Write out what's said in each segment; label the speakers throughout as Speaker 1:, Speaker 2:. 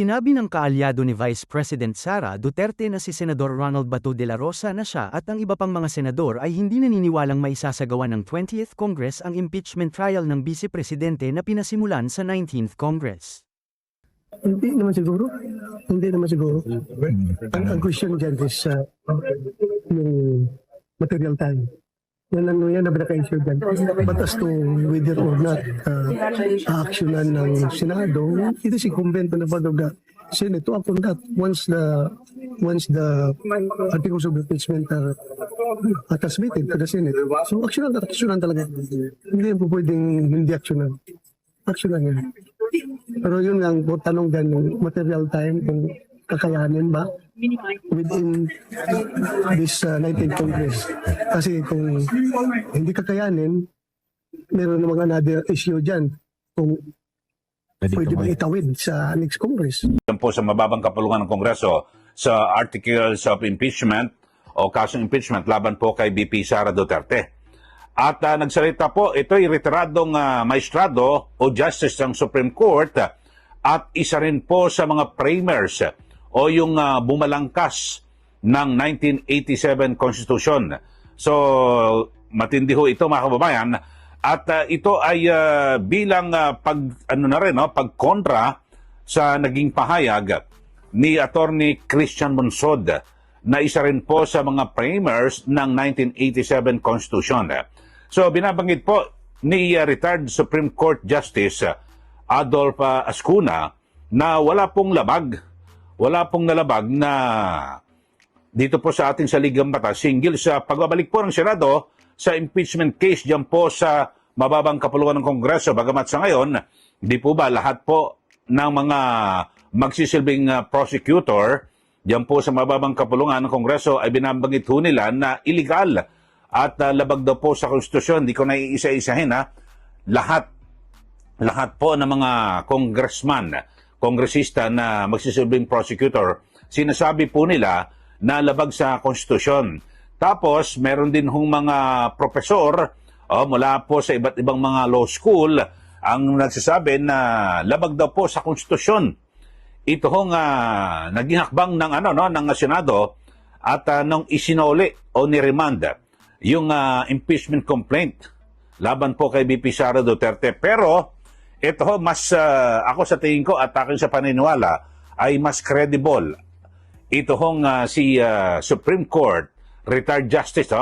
Speaker 1: Sinabi ng kaalyado ni Vice President Sara Duterte na si Senador Ronald Bato de la Rosa na siya at ang iba pang mga senador ay hindi naniniwalang maisasagawa ng 20th Congress ang impeachment trial ng Vice Presidente na pinasimulan sa 19th Congress.
Speaker 2: Hindi naman siguro. Hindi naman siguro. Ang question dyan is yung material time. Yan ang pinaka-issue dyan. But as to whether or not actionan ng Senado, it is incumbent on the part of the Senate to act on that once the articles of impeachment are transmitted to the Senate. So actionan talaga. Hindi po pwedeng hindi actionan. Actionan yan. Pero yun lang po tanong dyan ng material time kung kakayanin ba within this 19th Congress. Kasi kung hindi kakayanin, meron namang another issue dyan kung pwede ba itawid sa next Congress.
Speaker 3: Yan po sa mababang kapulungan ng Kongreso sa articles of impeachment o kasong impeachment laban po kay BP Sara Duterte. At nagsalita po, ito'y retiradong maestrado o justice ng Supreme Court at isa rin po sa mga framers o yung bumalangkas ng 1987 Constitution. So, matindi ho ito mga kababayan. At ito ay bilang pagkontra sa naging pahayag ni Attorney Christian Monsod na isa rin po sa mga framers ng 1987 Constitution. So, binabanggit po ni retired Supreme Court Justice Adolf Ascuna na wala pong nalabag na dito po sa ating saligang batas hinggil sa pagbabalik po ng Senado sa impeachment case diyan po sa mababang kapulungan ng Kongreso. Bagamat sa ngayon, di po ba lahat po ng mga magsisilbing prosecutor diyan po sa mababang kapulungan ng Kongreso ay binabanggit ho nila na illegal at labag daw po sa konstitusyon. Di ko na iisa-isahin lahat po ng mga kongresista na magsisilbing prosecutor, sinasabi po nila na labag sa konstitusyon. Tapos, meron din hong mga profesor mula po sa iba't ibang mga law school ang nagsasabi na labag daw po sa konstitusyon. Ito hong naging hakbang ng Senado at nung isinoli o niremand yung impeachment complaint laban po kay BP Sara Duterte. Pero ito ho, mas ako sa tingin ko at akin sa paniniwala ay mas credible. Ito hong si Supreme Court retired Justice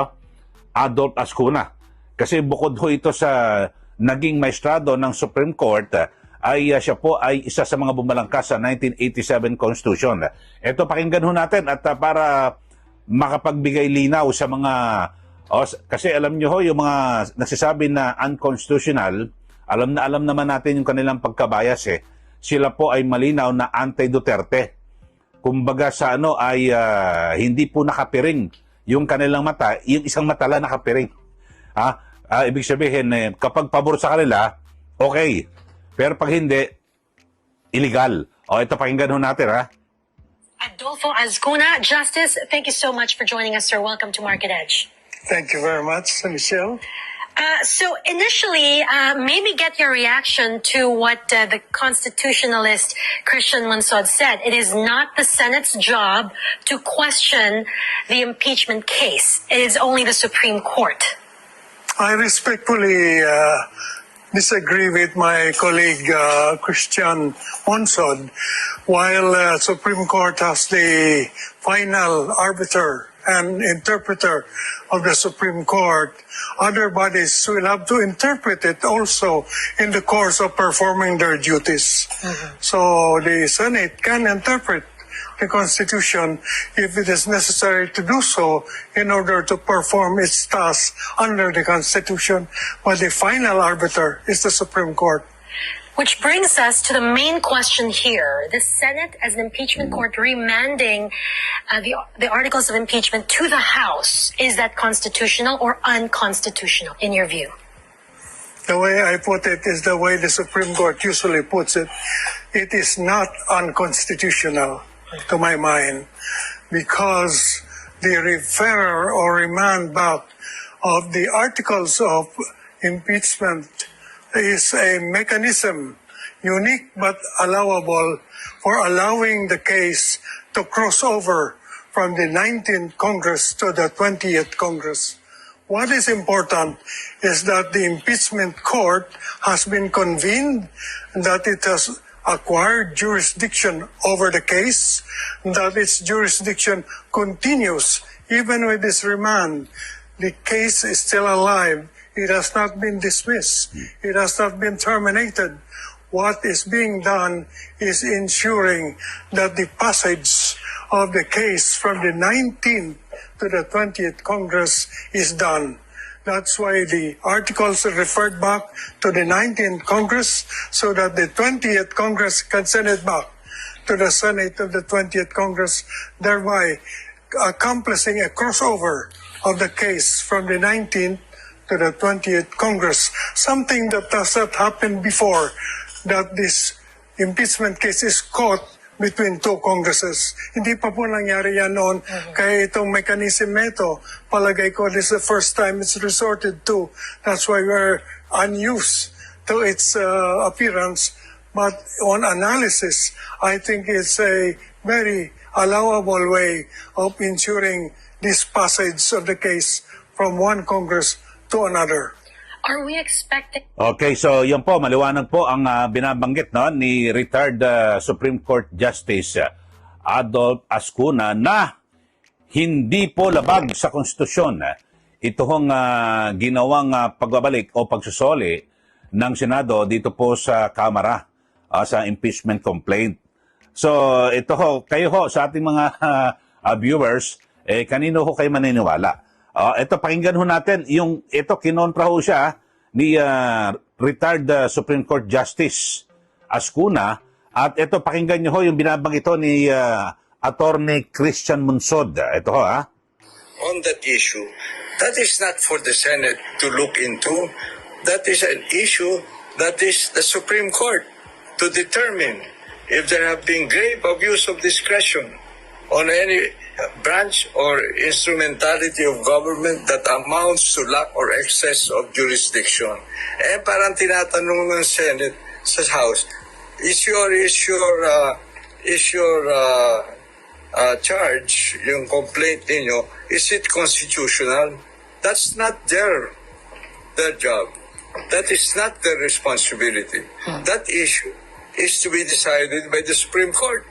Speaker 3: Adolf Ascuna. Kasi bukod ho ito sa naging maestrado ng Supreme Court, ay siya po ay isa sa mga bumalangkas sa 1987 Constitution. Ito pakinggan ho natin at para makapagbigay linaw sa mga kasi alam nyo ho, yung mga nagsasabi na unconstitutional, alam naman natin yung kanilang pagkabayas Sila po ay malinaw na anti-Duterte. Kumbaga sa ay hindi po nakapiring yung kanilang mata, yung isang mata lang nakapiring. Ibig sabihin, kapag pabor sa kanila, okay. Pero pag hindi, illegal. Ito pakinggan ho natin
Speaker 4: Adolfo Ascuna, Justice, thank you so much for joining us, sir. Welcome to Market Edge.
Speaker 5: Thank you very much, Michelle.
Speaker 4: So initially, maybe get your reaction to what the constitutionalist Christian Monsod said. It is not the Senate's job to question the impeachment case. It is only the Supreme Court.
Speaker 5: I respectfully disagree with my colleague Christian Monsod. While Supreme Court has the final arbiter and interpreter of the Supreme Court, other bodies will have to interpret it also in the course of performing their duties. So the Senate can interpret the Constitution if it is necessary to do so in order to perform its task under the Constitution, but the final arbiter is the Supreme Court.
Speaker 4: Which brings us to the main question here. The Senate, as an impeachment court, remanding the articles of impeachment to the House. Is that constitutional or unconstitutional, in your view?
Speaker 5: The way I put it is the way the Supreme Court usually puts it. It is not unconstitutional, to my mind, because the referral or remand back of the articles of impeachment is a mechanism unique but allowable for allowing the case to cross over from the 19th Congress to the 20th Congress. What is important is that the impeachment court has been convened, that it has acquired jurisdiction over the case, that its jurisdiction continues even with this remand. The case is still alive. It has not been dismissed. It has not been terminated. What is being done is ensuring that the passage of the case from the 19th to the 20th Congress is done. That's why the articles are referred back to the 19th Congress so that the 20th Congress can send it back to the Senate of the 20th Congress, thereby accomplishing a crossover of the case from the 19th to the 20th Congress, something that has not happened before, that this impeachment case is caught between two Congresses. Hindi pa po nangyari yan noon. Kaya itong mechanism ito, palagay ko this is the first time it's resorted to. That's why we're unused to its appearance. But on analysis, I think it's a very allowable way of ensuring this passage of the case from one Congress to another.
Speaker 4: Are we expecting
Speaker 3: Okay, so yan po, maliwanag po ang binabanggit no, ni retired Supreme Court Justice Adolf Ascuna na hindi po labag sa konstitusyon ito hong ginawang pagbabalik o pagsusoli ng Senado dito po sa Kamara sa impeachment complaint. So ito ho, kayo ho sa ating mga viewers, kanino ho kayo maniniwala? Ito, pakinggan ho natin, ito kinontra ho siya ni retired Supreme Court Justice Ascuna, at ito, pakinggan nyo ho yung binabanggit ito ni Attorney Christian Munsod. Ito ho,
Speaker 6: On that issue, that is not for the Senate to look into. That is an issue that is the Supreme Court to determine if there have been grave abuse of discretion on any branch or instrumentality of government that amounts to lack or excess of jurisdiction. Parang tinatanong ng Senate sa House, is your charge, yung complaint ninyo, is it constitutional? That's not their job. That is not their responsibility. That issue is to be decided by the Supreme Court.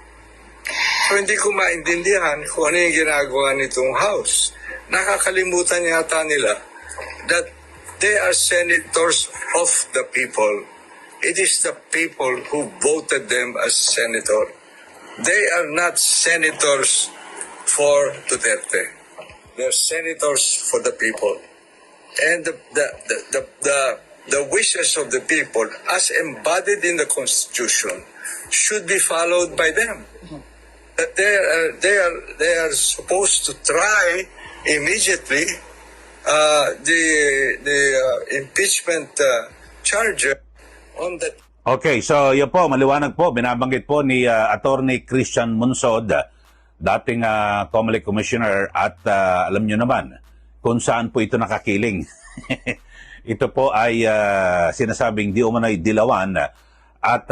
Speaker 6: So hindi ko maintindihan kung ano yung ginagawa nitong House. Nakakalimutan yata nila that they are senators of the people. It is the people who voted them as senator. They are not senators for Duterte. They're senators for the people. And the wishes of the people, as embodied in the Constitution, should be followed by them. That they are supposed to try immediately the impeachment charge on that.
Speaker 3: Okay, so yan po, maliwanag po, binabanggit po ni Attorney Christian Munsod, dating COMELEC Commissioner, at alam nyo naman kung saan po ito nakakiling. Ito po ay sinasabing di umano'y dilawan at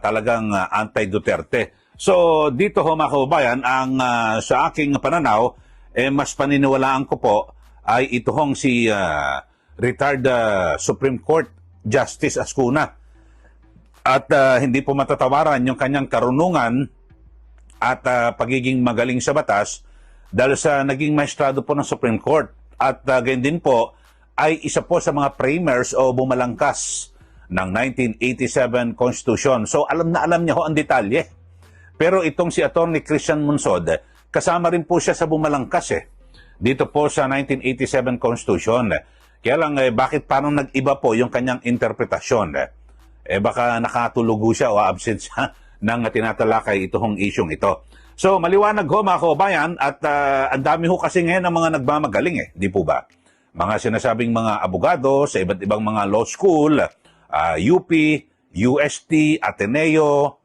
Speaker 3: talagang anti-Duterte. So dito ho mga kababayan, ang sa aking pananaw, mas paniniwalaan ko po ay ito hong si retired Supreme Court Justice Ascuna. At hindi po matatawaran yung kanyang karunungan at pagiging magaling sa batas dahil sa naging maestrado po ng Supreme Court. At ganyan din po ay isa po sa mga framers o bumalangkas ng 1987 Constitution. So alam na alam niya ho ang detalye. Pero itong si Attorney Christian Munsod, kasama rin po siya sa bumalangkas dito po sa 1987 Constitution. Kaya lang bakit parang nag-iba po yung kanyang interpretasyon? Baka nakatulugo siya o absent siya ng tinatalakay itong isyong ito. So maliwanag ho mga kababayan, at ang dami ho kasi ngayon ng mga nagmamagaling di po ba? Mga sinasabing mga abogado sa iba't ibang mga law school, UP, UST, Ateneo,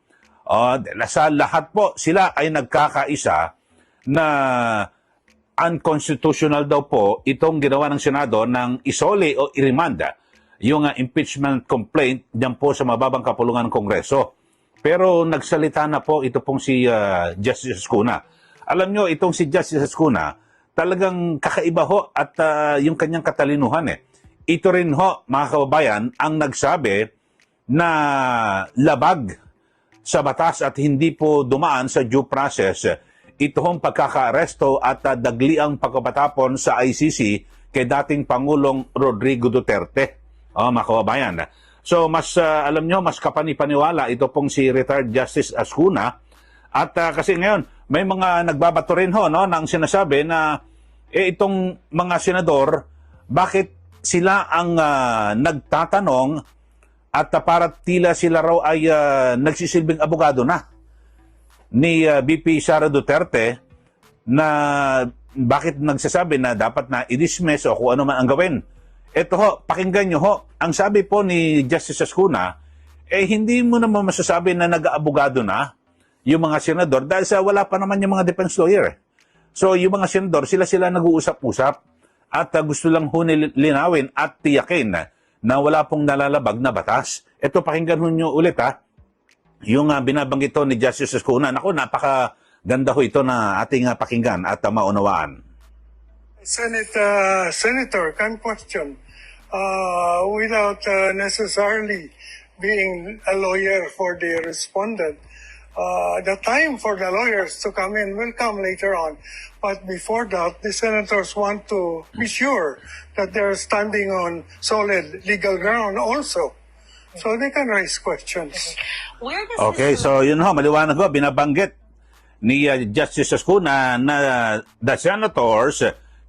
Speaker 3: sa lahat po sila ay nagkakaisa na unconstitutional daw po itong ginawa ng Senado ng isole o irimanda yung impeachment complaint diyan po sa mababang kapulungan ng Kongreso. Pero nagsalita na po ito pong si Justice Escuna. Alam nyo, itong si Justice Escuna, talagang kakaiba ho at yung kanyang katalinuhan eh. Ito rin ho, mga kababayan, ang nagsabi na labag sa batas at hindi po dumaan sa due process ito hong pagkakaaresto at dagliang pagkapatapon sa ICC kay dating Pangulong Rodrigo Duterte. Mga kababayan. So, mas alam nyo, mas kapanipaniwala ito pong si retired Justice Escuna. At kasi ngayon, may mga nagbabato rin ho, no, nang sinasabi na itong mga senador, bakit sila ang nagtatanong at para tila sila raw ay nagsisilbing abogado na ni BP Sara Duterte, na bakit nagsasabi na dapat na i-dismiss o kung ano man ang gawin. Ito ho, pakinggan nyo ho, ang sabi po ni Justice Escuna, hindi mo naman masasabi na nag-aabogado na yung mga senador dahil sa wala pa naman yung mga defense lawyer. So yung mga senador, sila nag-uusap-usap at gusto lang ho linawin at tiyakin na wala pong nalalabag na batas. Ito, pakinggan nyo ulit ha, yung binabanggit ito ni Justice Escuna. Naku, napakaganda ho ito na ating pakinggan at maunawaan.
Speaker 5: Senator can question without necessarily being a lawyer for the respondent. The time for the lawyers to come in will come later on. But before that, the senators want to be sure that they're standing on solid legal ground also. So they can raise questions.
Speaker 4: Where does
Speaker 3: Okay,
Speaker 4: this
Speaker 3: so yun ho, maliwanag ho, binabanggit ni Justice Escuna na the senators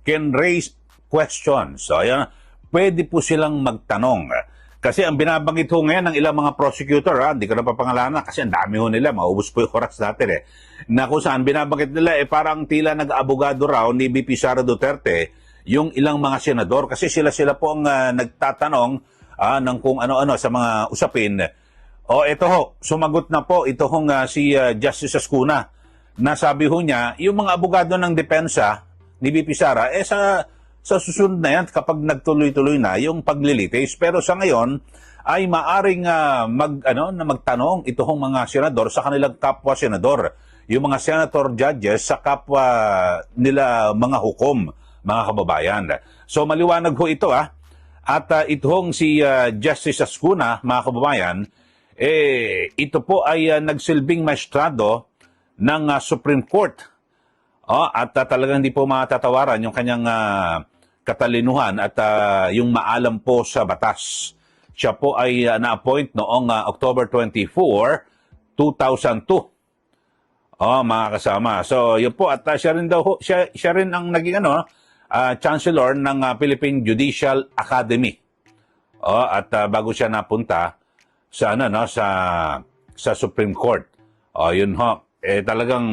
Speaker 3: can raise questions. So ayan, pwede po silang magtanong. Kasi ang binabanggit ho ngayon ng ilang mga prosecutor, hindi ko na papangalanan kasi ang dami ho nila, maubos po yung oras natin na kung saan binabanggit nila, parang tila nag-abogado raw ni BP Sara Duterte yung ilang mga senador kasi sila po ang nagtatanong ng kung ano-ano sa mga usapin. Ito ho, sumagot na po ito hong si Justice Escuna na sabi ho niya, yung mga abogado ng depensa ni BP Sara, sa susunod na yan kapag nagtuloy-tuloy na yung paglilitis. Pero sa ngayon ay maaring magtanong ito hong mga senador sa kanilang kapwa senador. Yung mga senator judges sa kapwa nila mga hukom, mga kababayan. So maliwanag ho ito At ito hong si Justice Escuna, mga kababayan, ito po ay nagsilbing maestrado ng Supreme Court. At talagang hindi po matatawaran yung kanyang katalinuhan at yung maalam po sa batas. Siya po ay na-appoint noong October 24, 2002. Mga kasama. So, yun po. At siya rin ang naging Chancellor ng Philippine Judicial Academy. At bago siya napunta sa sa Supreme Court. Yun ho. Talagang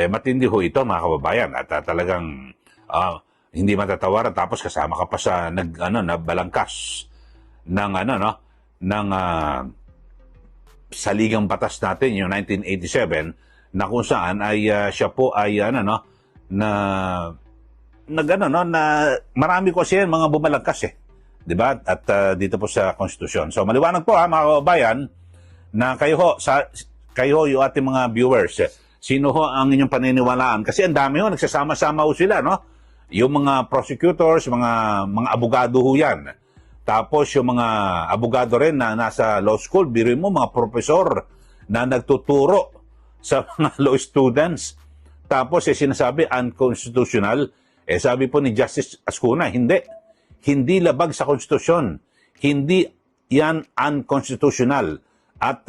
Speaker 3: matindi ho ito, mga kababayan. At talagang hindi matatawaran. Tapos kasama ka pa sa balangkas ng saligang batas natin, yung 1987, na kung saan ay siya po ay marami kasi yan mga bumalagkas 'di ba? At dito po sa konstitusyon. So maliwanag po mga kababayan na kayo yung ating mga viewers, sino ho ang inyong paniniwalaan? Kasi ang dami ho nagsasama-sama ho sila, no? Yung mga prosecutors, mga abogado ho yan. Tapos yung mga abogado rin na nasa law school, biruin mo mga profesor na nagtuturo sa mga law students. Tapos sinasabi unconstitutional. Sabi po ni Justice Escuna, hindi labag sa konstitusyon. Hindi yan unconstitutional. At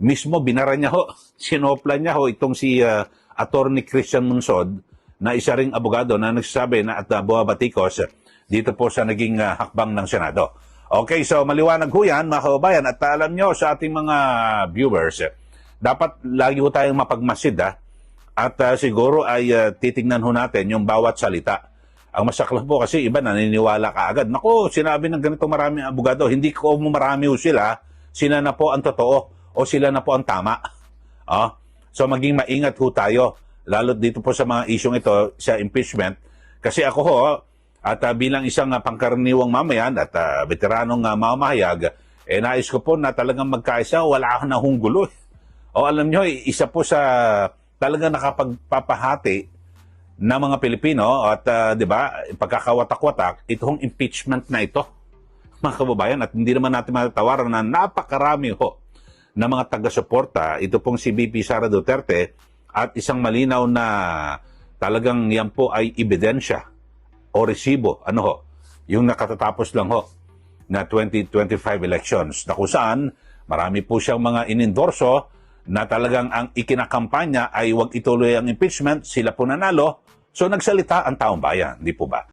Speaker 3: mismo binara niya ho, sinopla niya ho itong si Attorney Christian Monsod, na isa ring abogado na nagsasabi na at buwabatikos dito po sa naging hakbang ng Senado. Okay, so maliwanag ho yan, mga kababayan. At alam nyo sa ating mga viewers, dapat lagi ho tayong mapagmasid at siguro ay titingnan ho natin yung bawat salita. Ang masaklap po kasi iba naniniwala ka agad. Naku, sinabi ng ganito maraming abogado, hindi ko marami ho sila na po ang totoo o sila na po ang tama. So maging maingat ho tayo, lalo dito po sa mga isyong ito sa impeachment. Kasi ako ho, At bilang isang pangkaraniwang mamayan at veteranong mamahayag, nais ko po na talagang magkaisa, wala ka na hunggulo. O alam nyo, isa po sa talagang nakapagpapahati ng mga Pilipino at 'di ba, pagkakawatak-watak itong impeachment na ito, mga kababayan, at hindi naman natin matatawaran na napakarami ho na mga taga-suporta ito pong si VP Sara Duterte at isang malinaw na talagang yan po ay ebidensya o resibo, ano ho, yung nakatatapos lang ho na 2025 elections na kung saan marami po siyang mga inendorso na talagang ang ikinakampanya ay wag ituloy ang impeachment, sila po nanalo. So nagsalita ang taong bayan, di po ba?